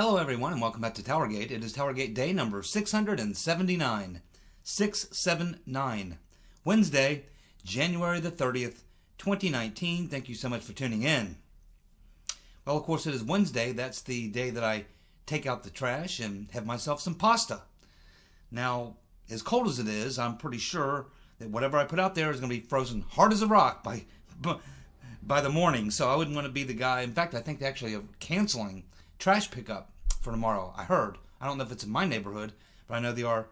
Hello everyone and welcome back to TowerGate. It is TowerGate day number 679. 679. Wednesday, January the 30th, 2019. Thank you so much for tuning in. Well, of course, it is Wednesday. That's the day that I take out the trash and have myself some pasta. Now, as cold as it is, I'm pretty sure that whatever I put out there is going to be frozen hard as a rock by the morning. So I wouldn't want to be the guy. In fact, I think they actually are canceling trash pickup for tomorrow. I heard. I don't know if it's in my neighborhood, but I know they are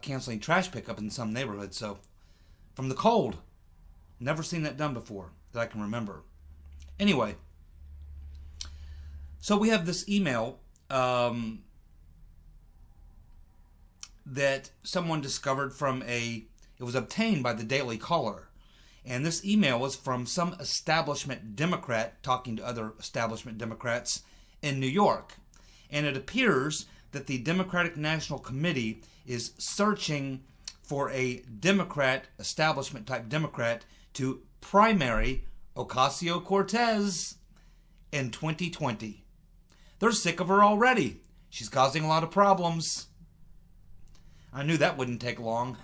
canceling trash pickup in some neighborhoods. So, from the cold, never seen that done before that I can remember. Anyway, so we have this email that someone discovered from it was obtained by the Daily Caller. And this email was from some establishment Democrat talking to other establishment Democrats in New York. And it appears that the Democratic National Committee is searching for a Democrat, establishment type Democrat, to primary OcasioCortez in 2020. They're sick of her already. She's causing a lot of problems. I knew that wouldn't take long.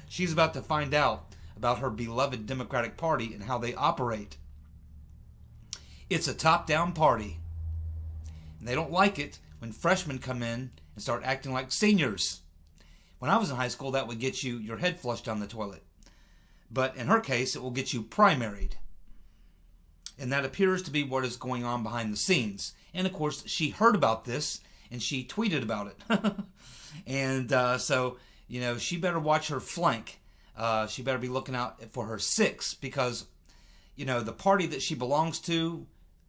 She's about to find out about her beloved Democratic Party and how they operate. It's a top-down party. And they don't like it when freshmen come in and start acting like seniors. When I was in high school, that would get you your head flushed down the toilet. But in her case, it will get you primaried. And that appears to be what is going on behind the scenes. And of course, she heard about this and she tweeted about it. And so, you know, she better watch her flank. She better be looking out for her six because, you know, the party that she belongs to,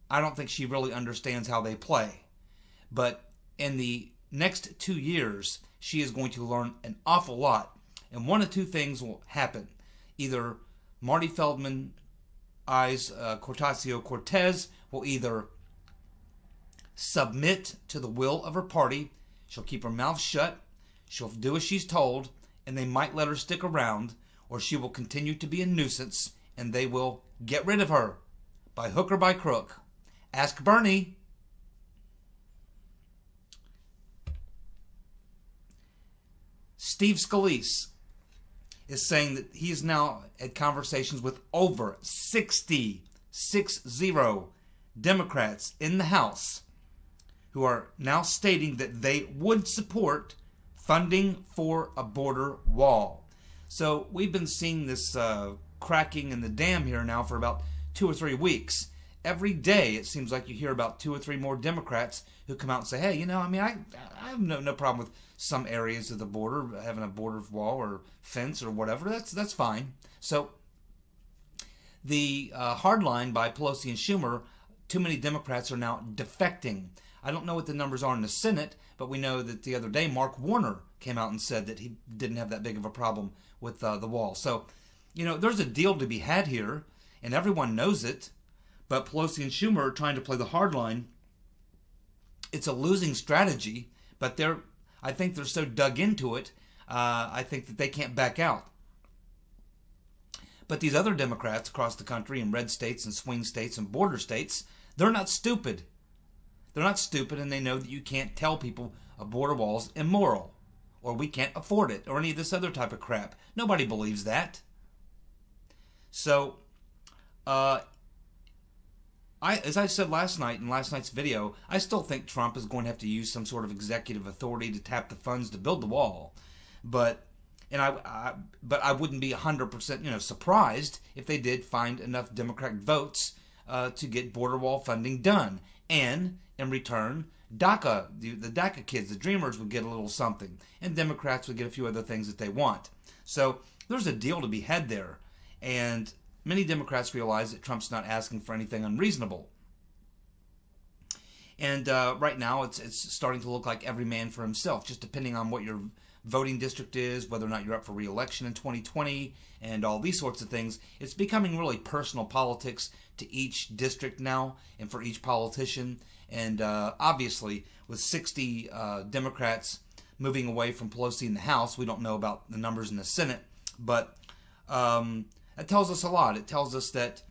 I don't think she really understands how they play. But in the next 2 years, she is going to learn an awful lot. And one of two things will happen. Either Marty Feldman, OcasioCortez, will either submit to the will of her party, she'll keep her mouth shut, she'll do as she's told, and they might let her stick around, or she will continue to be a nuisance, and they will get rid of her, by hook or by crook. Ask Bernie. Steve Scalise is saying that he is now at conversations with over 60 Democrats in the House who are now stating that they would support funding for a border wall. So we've been seeing this cracking in the dam here now for about 2 or 3 weeks. Every day it seems like you hear about 2 or 3 more Democrats who come out and say, hey, you know, I mean, I have no problem with some areas of the border, having a border wall or fence or whatever. That's fine. So the hard line by Pelosi and Schumer, too many Democrats are now defecting. I don't know what the numbers are in the Senate, but we know that the other day Mark Warner came out and said that he didn't have that big of a problem with the wall. So, you know, there's a deal to be had here, and everyone knows it. But Pelosi and Schumer are trying to play the hard line. It's a losing strategy, but I think they're so dug into it, I think that they can't back out. But these other Democrats across the country in red states and swing states and border states, they're not stupid. They're not stupid, and they know that you can't tell people a border wall is immoral, or we can't afford it, or any of this other type of crap. Nobody believes that. So, as I said last night in last night's video, I still think Trump is going to have to use some sort of executive authority to tap the funds to build the wall. But I wouldn't be 100% surprised if they did find enough Democratic votes to get border wall funding done. And in return, DACA, the DACA kids, the Dreamers, would get a little something, and Democrats would get a few other things that they want. So there's a deal to be had there, and many Democrats realize that Trump's not asking for anything unreasonable. And right now, it's starting to look like every man for himself, just depending on what your voting district is, whether or not you're up for re-election in 2020, and all these sorts of things. It's becoming really personal politics to each district now, and for each politician. And obviously, with 60 Democrats moving away from Pelosi in the House, we don't know about the numbers in the Senate, but that tells us a lot. It tells us that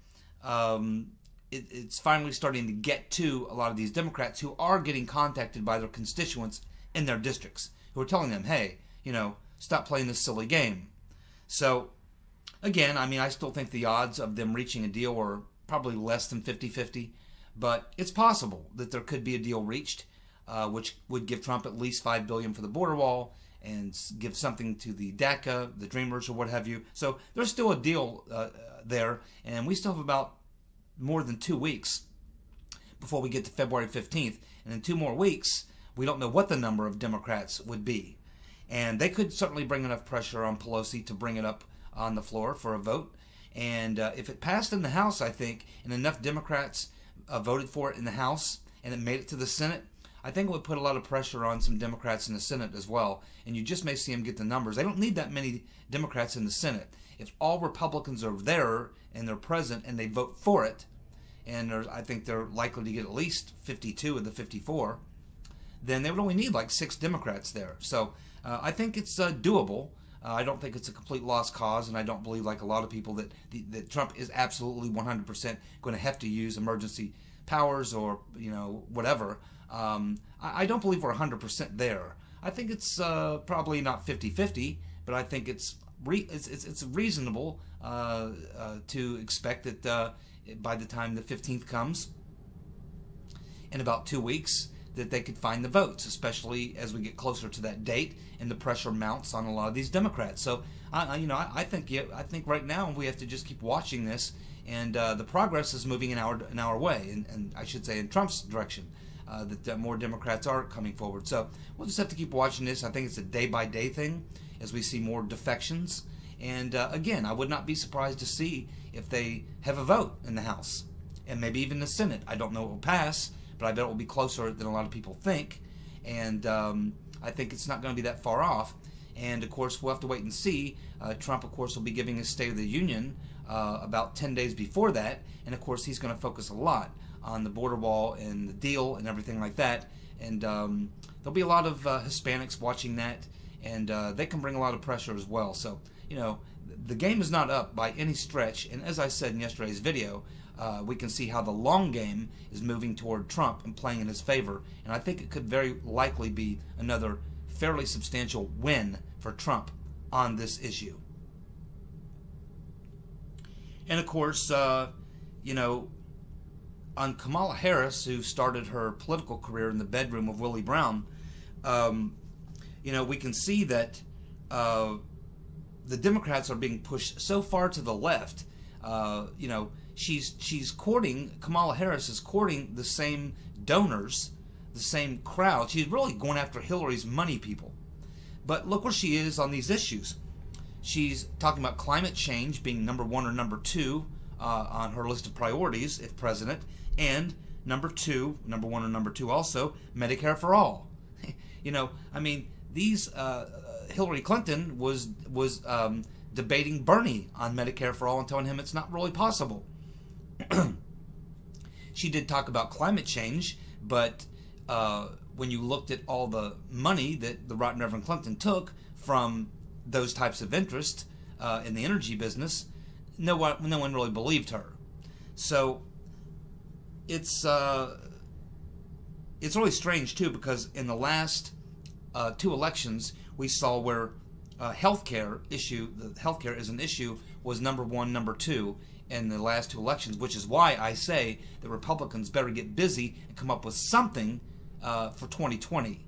it's finally starting to get to a lot of these Democrats who are getting contacted by their constituents in their districts, who are telling them, hey, stop playing this silly game. So, again, I mean, I still think the odds of them reaching a deal are probably less than 50-50, but it's possible that there could be a deal reached, which would give Trump at least $5 billion for the border wall and give something to the DACA, the Dreamers, or what have you. So there's still a deal there, and we still have about more than 2 weeks before we get to February 15th. And in 2 more weeks, we don't know what the number of Democrats would be. And they could certainly bring enough pressure on Pelosi to bring it up on the floor for a vote. And if it passed in the House, I think, and enough Democrats voted for it in the House, and it made it to the Senate, I think it would put a lot of pressure on some Democrats in the Senate as well. And you just may see them get the numbers. They don't need that many Democrats in the Senate. If all Republicans are there and they're present and they vote for it, and I think they're likely to get at least 52 of the 54, then they would only need like 6 Democrats there. So I think it's doable. I don't think it's a complete lost cause, and I don't believe, like a lot of people, that Trump is absolutely 100% going to have to use emergency powers or whatever. I don't believe we're 100% there. I think it's probably not 50-50, but I think it's reasonable to expect that by the time the 15th comes, in about 2 weeks, that they could find the votes, especially as we get closer to that date and the pressure mounts on a lot of these Democrats. So, I think right now we have to just keep watching this, and the progress is moving in our way, and I should say in Trump's direction. That more Democrats are coming forward. So we'll just have to keep watching this. I think it's a day-by-day thing as we see more defections. And again, I would not be surprised to see if they have a vote in the House and maybe even the Senate. I don't know it will pass, but I bet it will be closer than a lot of people think. And I think it's not going to be that far off. And of course, we'll have to wait and see. Trump, of course, will be giving his State of the Union about 10 days before that. And of course, he's going to focus a lot on the border wall and the deal and everything like that. And there'll be a lot of Hispanics watching that, and they can bring a lot of pressure as well. So, the game is not up by any stretch. And as I said in yesterday's video, we can see how the long game is moving toward Trump and playing in his favor. And I think it could very likely be another fairly substantial win for Trump on this issue. And of course, on Kamala Harris, who started her political career in the bedroom of Willie Brown, we can see that the Democrats are being pushed so far to the left. She's courting, Kamala Harris is courting the same donors, the same crowd. She's really going after Hillary's money people. But look where she is on these issues. She's talking about climate change being number 1 or number 2 on her list of priorities if president, and number 1 or number 2 also, Medicare for all. These Hillary Clinton was debating Bernie on Medicare for all and telling him it's not really possible. She did talk about climate change, but when you looked at all the money that the Right Reverend Clinton took from those types of interests in the energy business, no one really believed her. So it's really strange too, because in the last 2 elections we saw where healthcare is an issue was number 1, number 2 in the last 2 elections, which is why I say the Republicans better get busy and come up with something for 2020.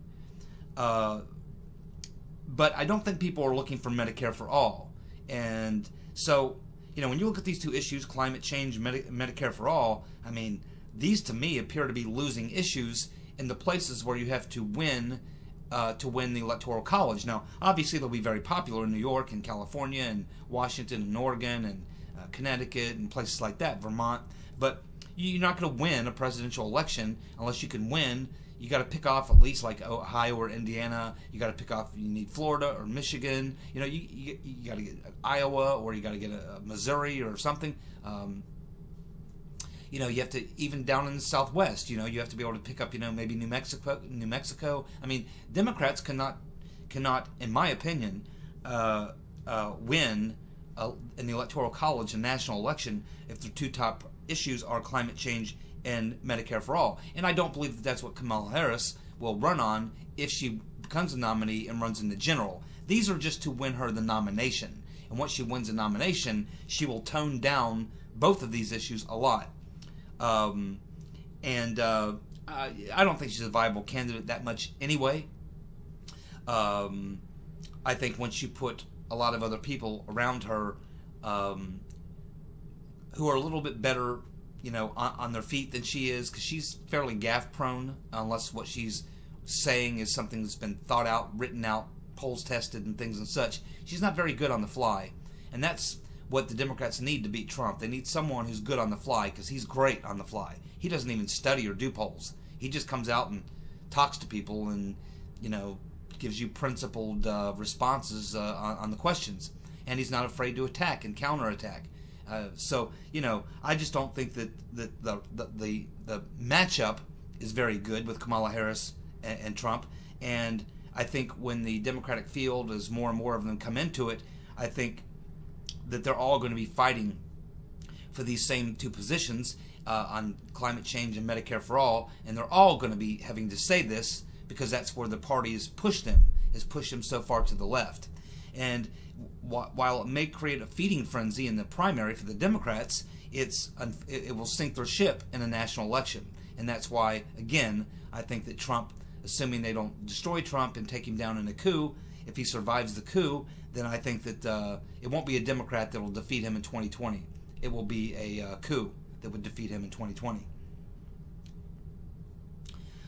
But I don't think people are looking for Medicare for all. And so, when you look at these 2 issues, climate change, Medicare for all, these to me appear to be losing issues in the places where you have to win the Electoral College. Now, obviously, they'll be very popular in New York and California and Washington and Oregon and Connecticut and places like that, Vermont. But you're not going to win a presidential election unless you can win. You got to pick off at least like Ohio or Indiana. You got to pick off. You need Florida or Michigan. You got to get Iowa, or you got to get a Missouri or something. You have to, even down in the Southwest, you have to be able to pick up, maybe New Mexico. Democrats cannot, in my opinion, win in the Electoral College a national election if their 2 top issues are climate change and Medicare for all. And I don't believe that that's what Kamala Harris will run on if she becomes a nominee and runs in the general. These are just to win her the nomination. And once she wins the nomination, she will tone down both of these issues a lot. I don't think she's a viable candidate that much anyway. I think once you put a lot of other people around her who are a little bit better, on their feet than she is, because she's fairly gaffe prone, unless what she's saying is something that's been thought out, written out, polls tested and things and such. She's not very good on the fly. And that's what the Democrats need to beat Trump. They need someone who's good on the fly, because he's great on the fly. He doesn't even study or do polls. He just comes out and talks to people and, gives you principled responses on the questions. And he's not afraid to attack and counterattack. So I just don't think that the matchup is very good with Kamala Harris and Trump. And I think when the Democratic field, as more and more of them come into it, I think that they're all going to be fighting for these same two positions on climate change and Medicare for all, and they're all going to be having to say this because that's where the party has pushed them so far to the left. And while it may create a feeding frenzy in the primary for the Democrats, it will sink their ship in a national election. And that's why, again, I think that Trump, assuming they don't destroy Trump and take him down in a coup, if he survives the coup, then I think that it won't be a Democrat that will defeat him in 2020. It will be a coup that would defeat him in 2020.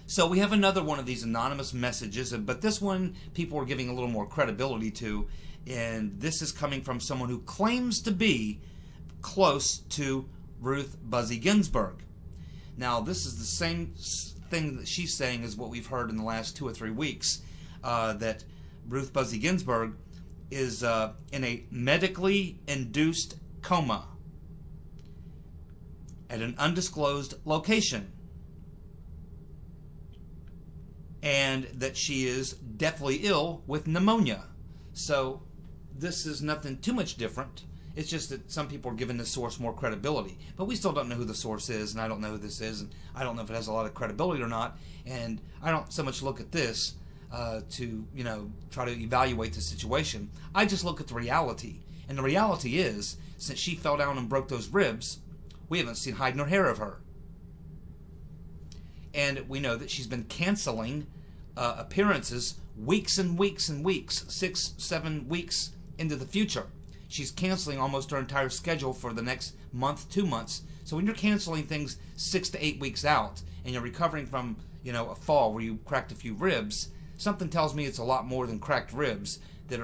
So we have another one of these anonymous messages, but this one people are giving a little more credibility to, and this is coming from someone who claims to be close to Ruth Buzzi Ginsburg. Now, this is the same thing that she's saying as what we've heard in the last 2 or 3 weeks, that Ruth Buzzi Ginsburg is in a medically induced coma at an undisclosed location, and that she is deathly ill with pneumonia. So this is nothing too much different. It's just that some people are giving the source more credibility. But we still don't know who the source is, and I don't know who this is, and I don't know if it has a lot of credibility or not. And I don't so much look at this to try to evaluate the situation. I just look at the reality. And the reality is, since she fell down and broke those ribs, we haven't seen hide nor hair of her. And we know that she's been canceling appearances weeks and weeks and weeks, 6, 7 weeks into the future. She's canceling almost her entire schedule for the next month, 2 months. So when you're canceling things 6 to 8 weeks out, and you're recovering from, a fall where you cracked a few ribs, something tells me it's a lot more than cracked ribs that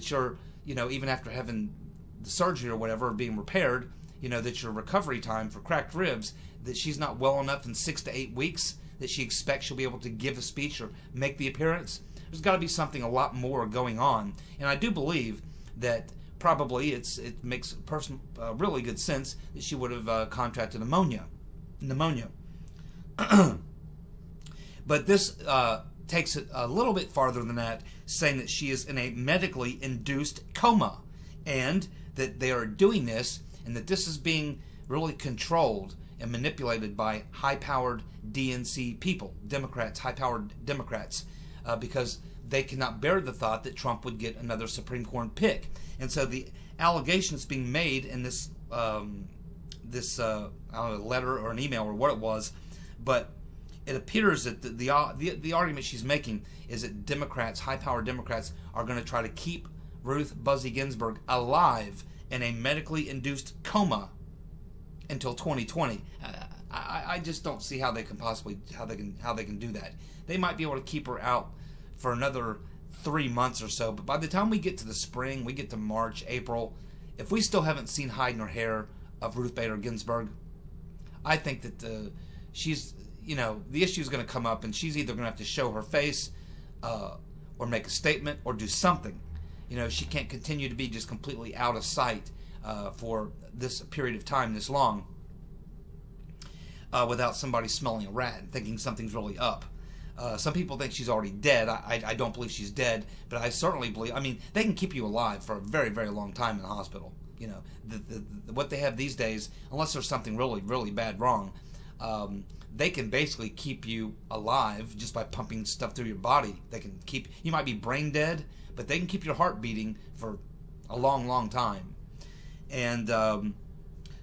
you're, even after having the surgery or whatever, or being repaired, that your recovery time for cracked ribs, that she's not well enough in 6 to 8 weeks that she expects she'll be able to give a speech or make the appearance. There's got to be something a lot more going on. And I do believe that probably it makes really good sense that she would have contracted pneumonia. But this takes it a little bit farther than that, saying that she is in a medically induced coma, and that they are doing this, and that this is being really controlled and manipulated by high-powered DNC people, Democrats, high-powered Democrats, because they cannot bear the thought that Trump would get another Supreme Court pick. And so the allegation that's being made in this I don't know, letter or an email or what it was, but it appears that the argument she's making is that Democrats, high-powered Democrats, are going to try to keep Ruth Buzzi Ginsburg alive in a medically induced coma until 2020. I just don't see how they can possibly how they can do that. They might be able to keep her out for another 3 months or so, but by the time we get to the spring, we get to March, April, if we still haven't seen hide nor hair of Ruth Bader Ginsburg, I think that she's, the issue is going to come up, and she's either going to have to show her face or make a statement or do something. She can't continue to be just completely out of sight for this period of time this long without somebody smelling a rat and thinking something's really up. Some people think she's already dead. I don't believe she's dead, but I certainly believe, they can keep you alive for a very, very long time in the hospital. You know, what they have these days, unless there's something really, really bad wrong, they can basically keep you alive just by pumping stuff through your body. They can keep, you might be brain dead, but they can keep your heart beating for a long, long time. And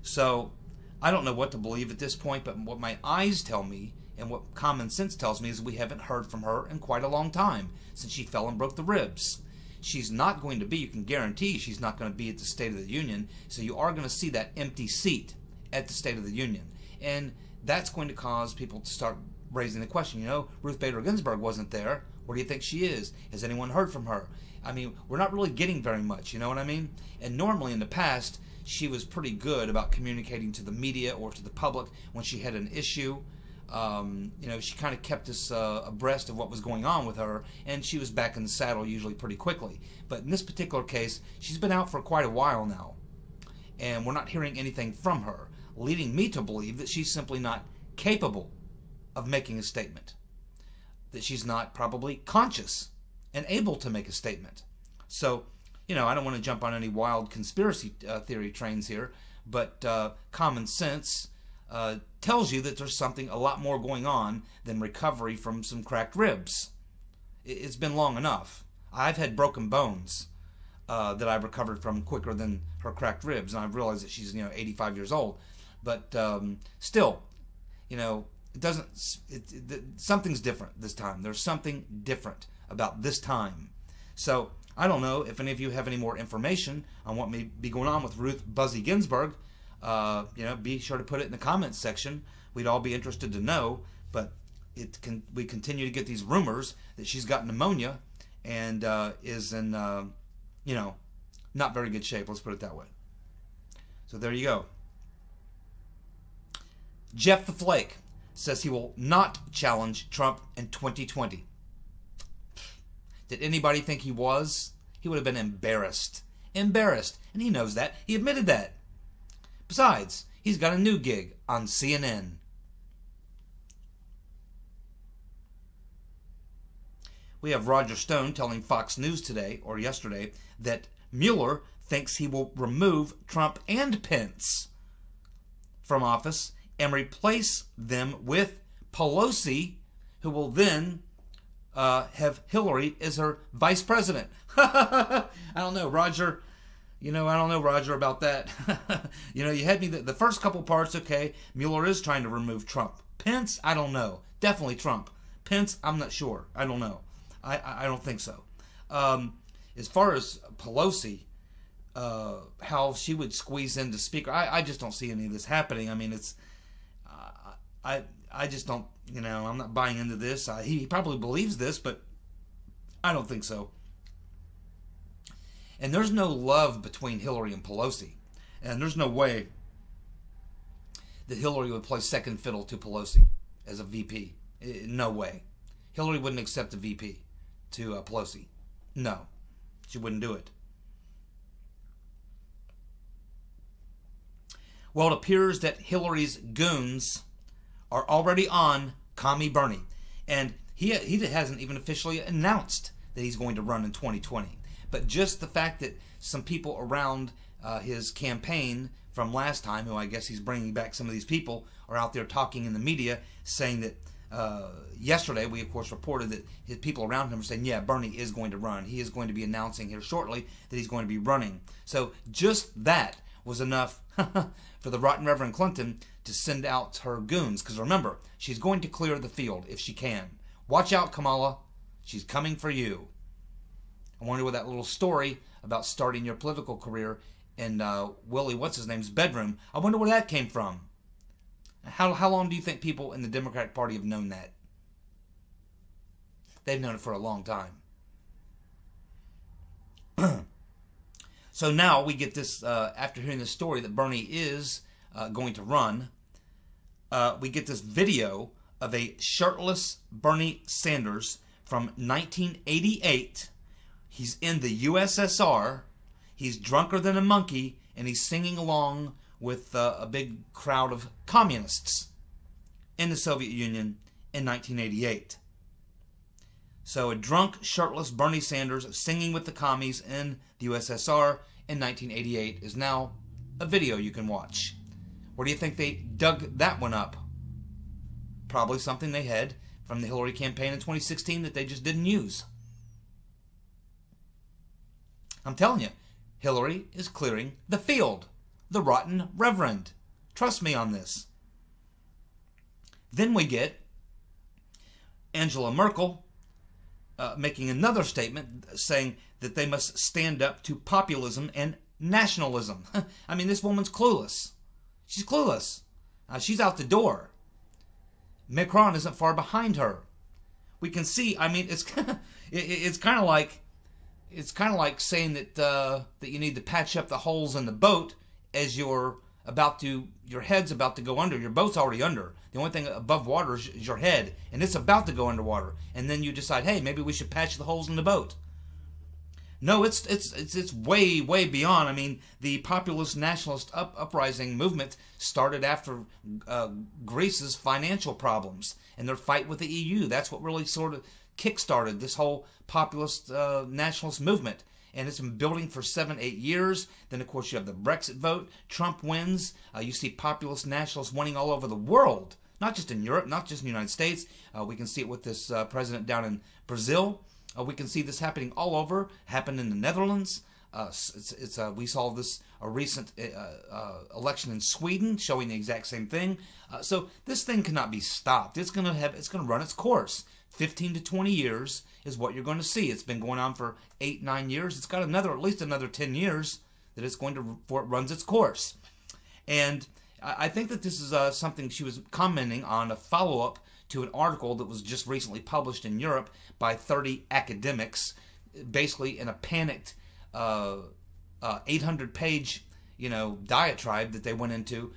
so I don't know what to believe at this point, but what my eyes tell me and what common sense tells me is we haven't heard from her in quite a long time since she fell and broke the ribs. She's not going to be, you can guarantee she's not going to be at the State of the Union, so you are going to see that empty seat at the State of the Union. And that's going to cause people to start raising the question, you know, Ruth Bader Ginsburg wasn't there. Where do you think she is? Has anyone heard from her? I mean, we're not really getting very much, you know what I mean? And normally in the past, she was pretty good about communicating to the media or to the public when she had an issue. You know, she kind of kept us abreast of what was going on with her, and she was back in the saddle usually pretty quickly. But in this particular case, she's been out for quite a while now, and we're not hearing anything from her, leading me to believe that she's simply not capable of making a statement, that she's not probably conscious and able to make a statement. So, you know, I don't want to jump on any wild conspiracy theory trains here, but common sense tells you that there's something a lot more going on than recovery from some cracked ribs. It's been long enough. I've had broken bones that I've recovered from quicker than her cracked ribs, and I've realized that she's, you know, 85 years old. But still, you know, it doesn't. Something's different this time. There's something different about this time. So I don't know if any of you have any more information on what may be going on with Ruth Buzzi Ginsburg. You know, be sure to put it in the comments section. We'd all be interested to know. But we continue to get these rumors that she's got pneumonia and is in, you know, not very good shape. Let's put it that way. So there you go. Jeff the Flake says he will not challenge Trump in 2020. Did anybody think he was? He would have been embarrassed. Embarrassed. And he knows that. He admitted that. Besides, he's got a new gig on CNN. We have Roger Stone telling Fox News today, or yesterday, that Mueller thinks he will remove Trump and Pence from office and replace them with Pelosi, who will then have Hillary as her vice president. I don't know, Roger. You know, I don't know, Roger, about that. You know, you had me the first couple parts, okay. Mueller is trying to remove Trump. Pence, I don't know. Definitely Trump. Pence, I'm not sure. I don't know. I don't think so. As far as Pelosi, how she would squeeze into Speaker, I just don't see any of this happening. I mean, it's... I just don't, you know, I'm not buying into this. He probably believes this, but I don't think so. And there's no love between Hillary and Pelosi. And there's no way that Hillary would play second fiddle to Pelosi as a VP. No way. Hillary wouldn't accept a VP to Pelosi. No, she wouldn't do it. Well, it appears that Hillary's goons are already on Commie Bernie. And he hasn't even officially announced that he's going to run in 2020. But just the fact that some people around his campaign from last time, who I guess he's bringing back some of these people, are out there talking in the media saying that yesterday we, of course, reported that his people around him are saying, yeah, Bernie is going to run. He is going to be announcing here shortly that he's going to be running. So just that was enough for the rotten Reverend Clinton to send out her goons. Because remember, she's going to clear the field if she can. Watch out, Kamala. She's coming for you. I wonder what that little story about starting your political career in Willie what's-his-name's bedroom, I wonder where that came from. How long do you think people in the Democratic Party have known that? They've known it for a long time. So now we get this, after hearing this story that Bernie is going to run, we get this video of a shirtless Bernie Sanders from 1988. He's in the USSR. He's drunker than a monkey, and he's singing along with a big crowd of communists in the Soviet Union in 1988. So a drunk, shirtless Bernie Sanders singing with the commies in the USSR in 1988 is now a video you can watch. Where do you think they dug that one up? Probably something they had from the Hillary campaign in 2016 that they just didn't use. I'm telling you, Hillary is clearing the field. The rotten reverend. Trust me on this. Then we get Angela Merkel making another statement saying that they must stand up to populism and nationalism. I mean, this woman's clueless. She's clueless. She's out the door. Macron isn't far behind her. We can see. I mean, it's it's kind of like saying that that you need to patch up the holes in the boat as your head's about to go under. Your boat's already under. The only thing above water is your head, and it's about to go underwater. And then you decide, hey, maybe we should patch the holes in the boat. No, it's way beyond. I mean, the populist nationalist uprising movement started after Greece's financial problems and their fight with the EU. That's what really sort of kick-started this whole populist nationalist movement. And it's been building for 7-8 years. Then, of course, you have the Brexit vote. Trump wins. You see populist nationalists winning all over the world, not just in Europe, not just in the United States. We can see it with this president down in Brazil. We can see this happening all over. Happened in the Netherlands. We saw this a recent election in Sweden showing the exact same thing. So this thing cannot be stopped. It's going to run its course. 15 to 20 years is what you're going to see. It's been going on for 8-9 years. It's got at least another 10 years that it's going to before it runs its course. And I think that this is something she was commenting on, a follow-up to an article that was just recently published in Europe by 30 academics, basically in a panicked 800-page diatribe that they went into,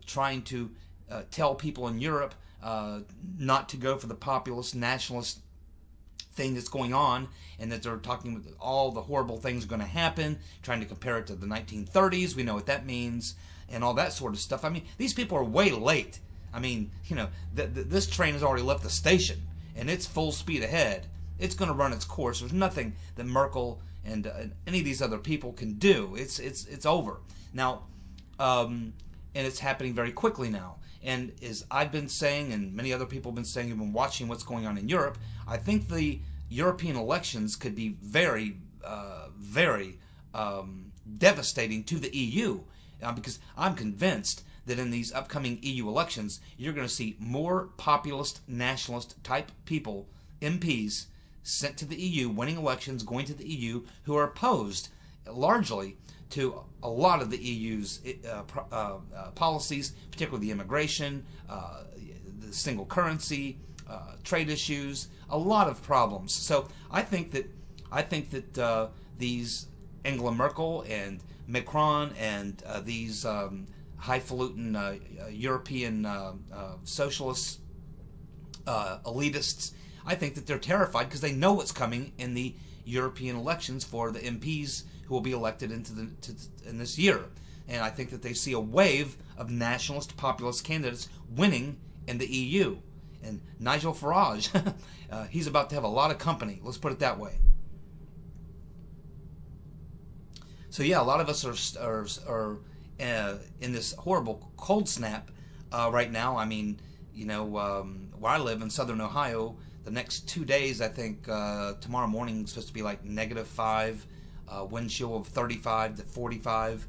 trying to tell people in Europe not to go for the populist nationalist thing that's going on, and that they're talking about all the horrible things are going to happen, trying to compare it to the 1930s. We know what that means, and all that sort of stuff. I mean, these people are way late. I mean, this train has already left the station, and it's full speed ahead. It's going to run its course. There's nothing that Merkel and any of these other people can do. It's over now, and it's happening very quickly now. And as I've been saying, and many other people have been saying, who've been watching what's going on in Europe, I think the European elections could be very devastating to the EU, because I'm convinced that in these upcoming EU elections, you're going to see more populist, nationalist type people, MPs, sent to the EU, winning elections, going to the EU, who are opposed largely to a lot of the EU's policies, particularly the immigration, the single currency, trade issues, a lot of problems. So I think that these Angela Merkel and Macron and these highfalutin European socialist elitists, I think that they're terrified because they know what's coming in the European elections for the MPs who will be elected in this year. And I think that they see a wave of nationalist populist candidates winning in the EU. And Nigel Farage, he's about to have a lot of company. Let's put it that way. So yeah, a lot of us are in this horrible cold snap right now. I mean, where I live in southern Ohio, the next 2 days, I think tomorrow morning is supposed to be like -5, wind chill of 35 to 45.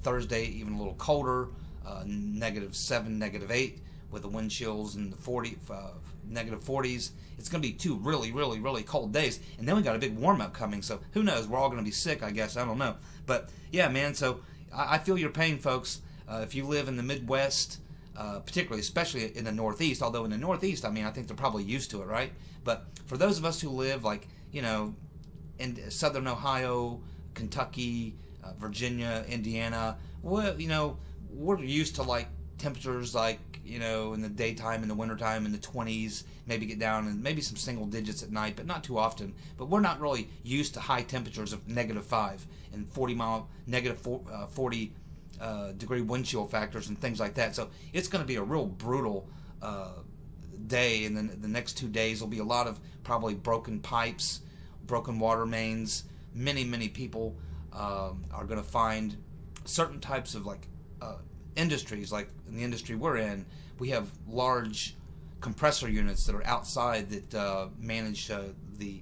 Thursday, even a little colder, -7, -8, with the wind chills in the -40s. It's going to be 2 really cold days, and then we got a big warm up coming. So who knows? We're all going to be sick, I guess. I don't know, but yeah, man. So I feel your pain, folks. If you live in the Midwest, particularly, especially in the Northeast. Although in the Northeast, I mean, I think they're probably used to it, right? But for those of us who live, like, in southern Ohio, Kentucky, Virginia, Indiana, well, we're used to like temperatures like, in the daytime, in the wintertime, in the 20s, maybe get down and maybe some single digits at night, but not too often. But we're not really used to high temperatures of -5 and 40 degree wind chill factors and things like that. So it's going to be a real brutal day, and then the next 2 days will be a lot of probably broken pipes, broken water mains, many people are going to find certain types of industries, like in the industry we're in, we have large compressor units that are outside that manage the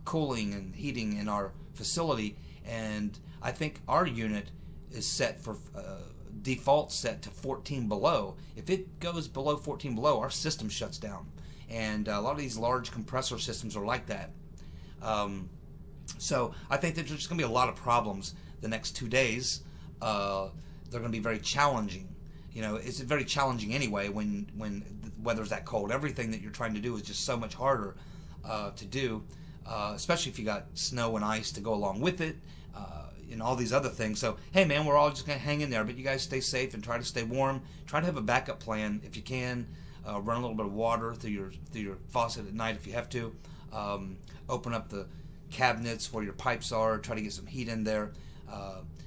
cooling and heating in our facility, and I think our unit is set for default set to 14 below. If it goes below 14 below, our system shuts down, and a lot of these large compressor systems are like that. So I think that there's just going to be a lot of problems the next 2 days. They're going to be very challenging. You know, it's very challenging anyway when the weather's that cold. Everything that you're trying to do is just so much harder to do, especially if you got snow and ice to go along with it, and all these other things. So, hey man, we're all just going to hang in there, but you guys stay safe and try to stay warm. Try to have a backup plan if you can. Run a little bit of water through your faucet at night if you have to. Open up the cabinets where your pipes are. Try to get some heat in there.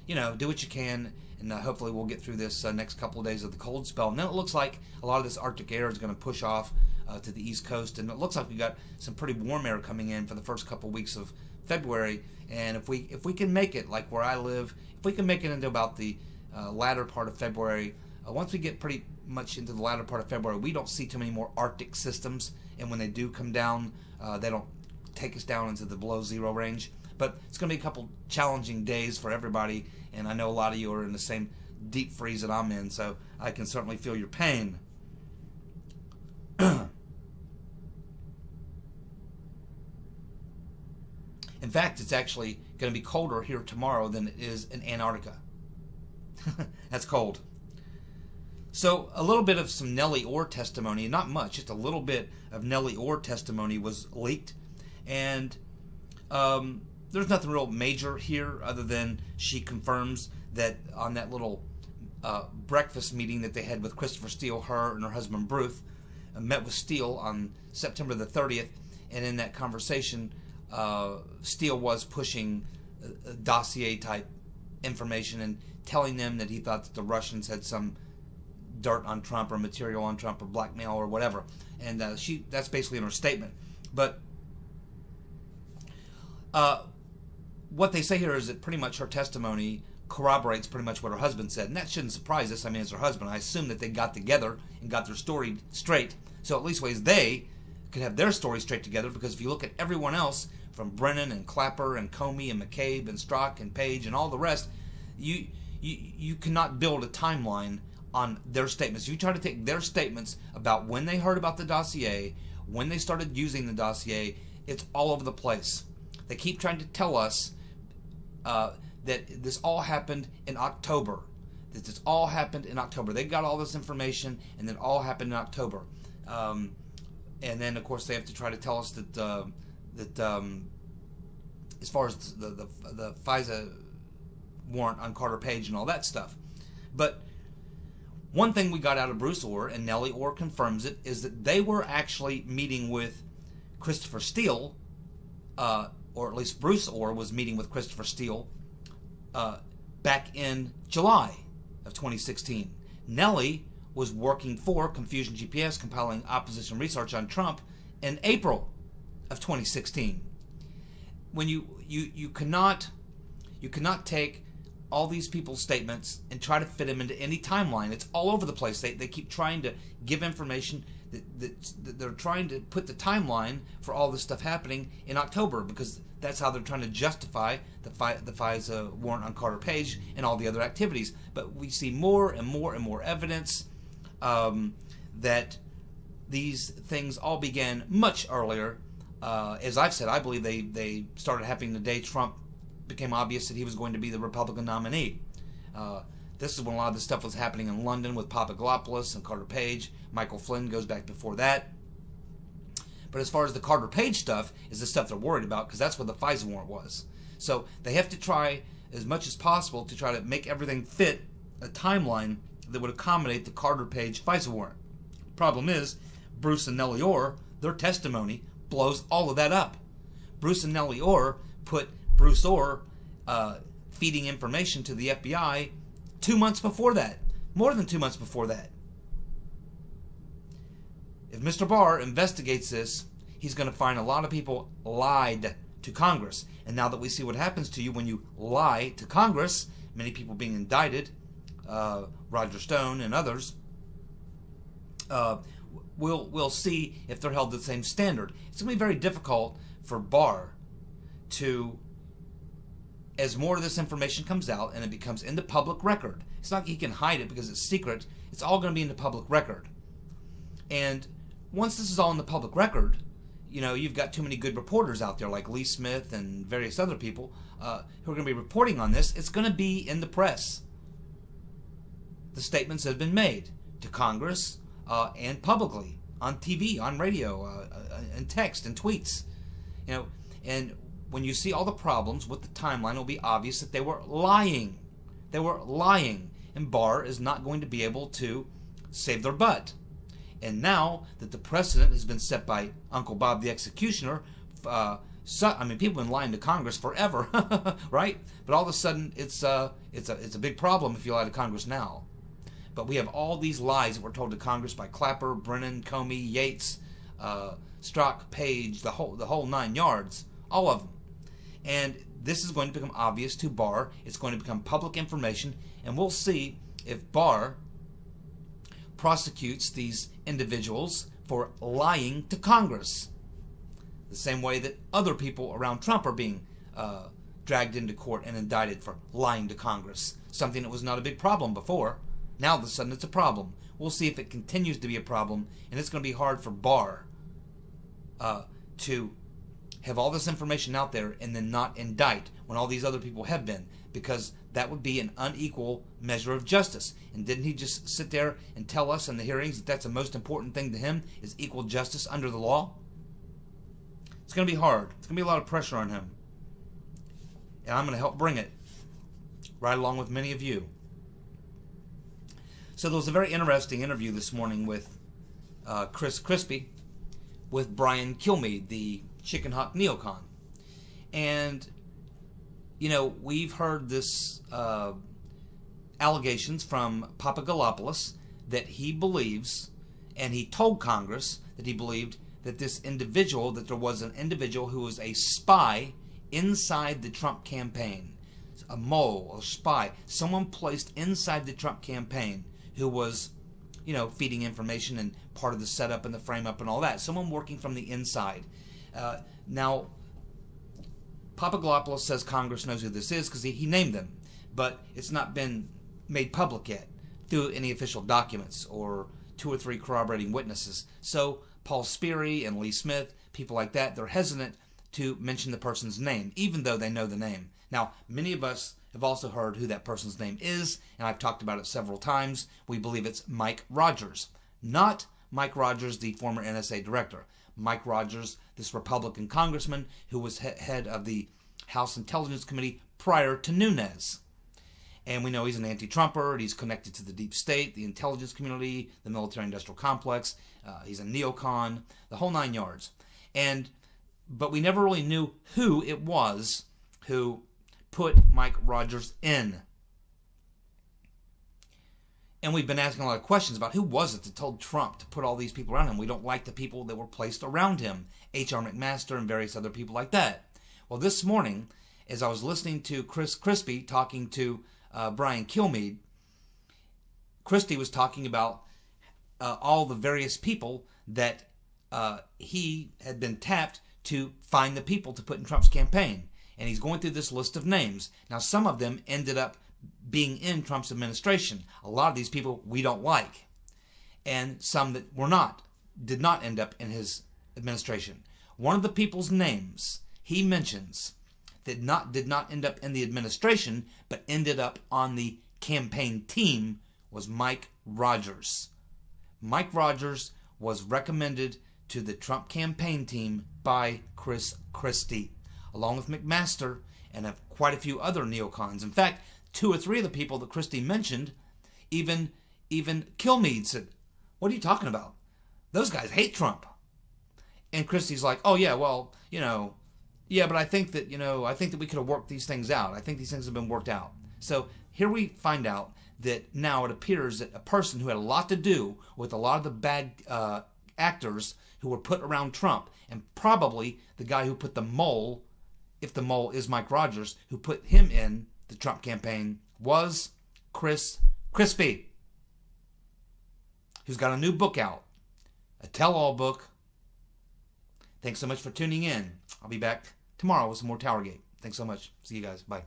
You know, do what you can, and hopefully we'll get through this next couple of days of the cold spell. And then it looks like a lot of this Arctic air is going to push off to the East Coast, and it looks like we got some pretty warm air coming in for the first couple of weeks of February. And if we can make it, like where I live, if we can make it into about the latter part of February, once we get pretty much into the latter part of February, we don't see too many more Arctic systems, and when they do come down, they don't take us down into the below zero range. But it's going to be a couple challenging days for everybody, and I know a lot of you are in the same deep freeze that I'm in, so I can certainly feel your pain. In fact, it's actually going to be colder here tomorrow than it is in Antarctica. That's cold. So a little bit of some Nellie Orr testimony, not much, just a little bit of Nellie Orr testimony was leaked, and there's nothing real major here other than she confirms that on that little breakfast meeting that they had with Christopher Steele, her and her husband Ruth met with Steele on September the 30th, and in that conversation Steele was pushing dossier type information and telling them that he thought that the Russians had some dirt on Trump or material on Trump or blackmail or whatever, and that's basically in her statement. But what they say here is that pretty much her testimony corroborates pretty much what her husband said, and that shouldn't surprise us. I mean, it's her husband. I assume that they got together and got their story straight, so at least ways they could have their story straight together, because if you look at everyone else, from Brennan and Clapper and Comey and McCabe and Strzok and Page and all the rest, you cannot build a timeline on their statements. You try to take their statements about when they heard about the dossier, when they started using the dossier, it's all over the place. They keep trying to tell us that this all happened in October. That this all happened in October. They got all this information, and it all happened in October. And then, of course, they have to try to tell us that as far as the FISA warrant on Carter Page and all that stuff. But one thing we got out of Bruce Orr, and Nellie Orr confirms it, is that they were actually meeting with Christopher Steele, or at least Bruce Orr was meeting with Christopher Steele back in July of 2016. Nellie was working for Confusion GPS, compiling opposition research on Trump in April of 2016. When you cannot take all these people's statements and try to fit them into any timeline. It's all over the place. They keep trying to give information that they're trying to put the timeline for all this stuff happening in October, because that's how they're trying to justify the FISA warrant on Carter Page and all the other activities. But we see more and more and more evidence that these things all began much earlier. As I've said, I believe they started happening the day Trump became obvious that he was going to be the Republican nominee. This is when a lot of this stuff was happening in London with Papadopoulos and Carter Page. Michael Flynn goes back before that. But as far as the Carter Page stuff is the stuff they're worried about, because that's what the FISA warrant was. So they have to try as much as possible to try to make everything fit a timeline that would accommodate the Carter Page FISA warrant. Problem is, Bruce and Nellie Orr, their testimony blows all of that up. Bruce and Nellie Orr put Bruce Orr feeding information to the FBI 2 months before that. More than 2 months before that. If Mr. Barr investigates this, he's going to find a lot of people lied to Congress. And now that we see what happens to you when you lie to Congress, many people being indicted, Roger Stone and others, we'll see if they're held to the same standard. It's going to be very difficult for Barr to, as more of this information comes out and it becomes in the public record, it's not like he can hide it because it's secret. It's all going to be in the public record. And once this is all in the public record, you know, you've got too many good reporters out there like Lee Smith and various other people who are going to be reporting on this. It's going to be in the press. The statements have been made to Congress and publicly on TV, on radio, and text and tweets. You know, and when you see all the problems with the timeline, it'll be obvious that they were lying. They were lying, and Barr is not going to be able to save their butt. And now that the precedent has been set by Uncle Bob the Executioner, I mean, people have been lying to Congress forever, right? But all of a sudden, it's a big problem if you lie to Congress now. But we have all these lies that were told to Congress by Clapper, Brennan, Comey, Yates, Strzok, Page, the whole 9 yards, all of them. And this is going to become obvious to Barr. It's going to become public information, and we'll see if Barr prosecutes these individuals for lying to Congress, the same way that other people around Trump are being dragged into court and indicted for lying to Congress, something that was not a big problem before. Now all of a sudden it's a problem. We'll see if it continues to be a problem, and it's going to be hard for Barr to have all this information out there and then not indict when all these other people have been, because that would be an unequal measure of justice. And didn't he just sit there and tell us in the hearings that that's the most important thing to him, is equal justice under the law? It's going to be hard. It's going to be a lot of pressure on him. And I'm going to help bring it, right along with many of you. So there was a very interesting interview this morning with Christy with Brian Kilmeade, the chicken hawk neocon. And, you know, we've heard this allegations from Papadopoulos that he believes, and he told Congress that he believed that this individual, that there was an individual who was a spy inside the Trump campaign, a mole, a spy, someone placed inside the Trump campaign who was, you know, feeding information and part of the setup and the frame up and all that. Someone working from the inside. Now, Papadopoulos says Congress knows who this is because he named them, but it's not been made public yet through any official documents or 2 or 3 corroborating witnesses. So Paul Sperry and Lee Smith, people like that, they're hesitant to mention the person's name, even though they know the name. Now, many of us have also heard who that person's name is, and I've talked about it several times. We believe it's Mike Rogers. Not Mike Rogers, the former NSA director. Mike Rogers, this Republican congressman who was head of the House Intelligence Committee prior to Nunes. And we know he's an anti-Trumper, and he's connected to the deep state, the intelligence community, the military-industrial complex. He's a neocon, the whole 9 yards. But we never really knew who it was who put Mike Rogers in. And we've been asking a lot of questions about who was it that told Trump to put all these people around him. We don't like the people that were placed around him, H.R. McMaster and various other people like that. Well, this morning, as I was listening to Christy talking to Brian Kilmeade, Christy was talking about all the various people that he had been tapped to find the people to put in Trump's campaign. And he's going through this list of names. Now, some of them ended up being in Trump's administration. A lot of these people we don't like. And some that did not end up in his administration. One of the people's names he mentions that did not end up in the administration, but ended up on the campaign team, was Mike Rogers. Mike Rogers was recommended to the Trump campaign team by Christy, along with McMaster and quite a few other neocons. In fact, 2 or 3 of the people that Christy mentioned, even Kilmeade said, "What are you talking about? Those guys hate Trump." And Christy's like, "Oh yeah, well, you know, yeah, but I think that we could have worked these things out. I think these things have been worked out." So here we find out that now it appears that a person who had a lot to do with a lot of the bad actors who were put around Trump, and probably the guy who put the mole if the mole is Mike Rogers, who put him in the Trump campaign, was Crispy, who's got a new book out, a tell-all book. Thanks so much for tuning in. I'll be back tomorrow with some more TowerGate. Thanks so much. See you guys. Bye.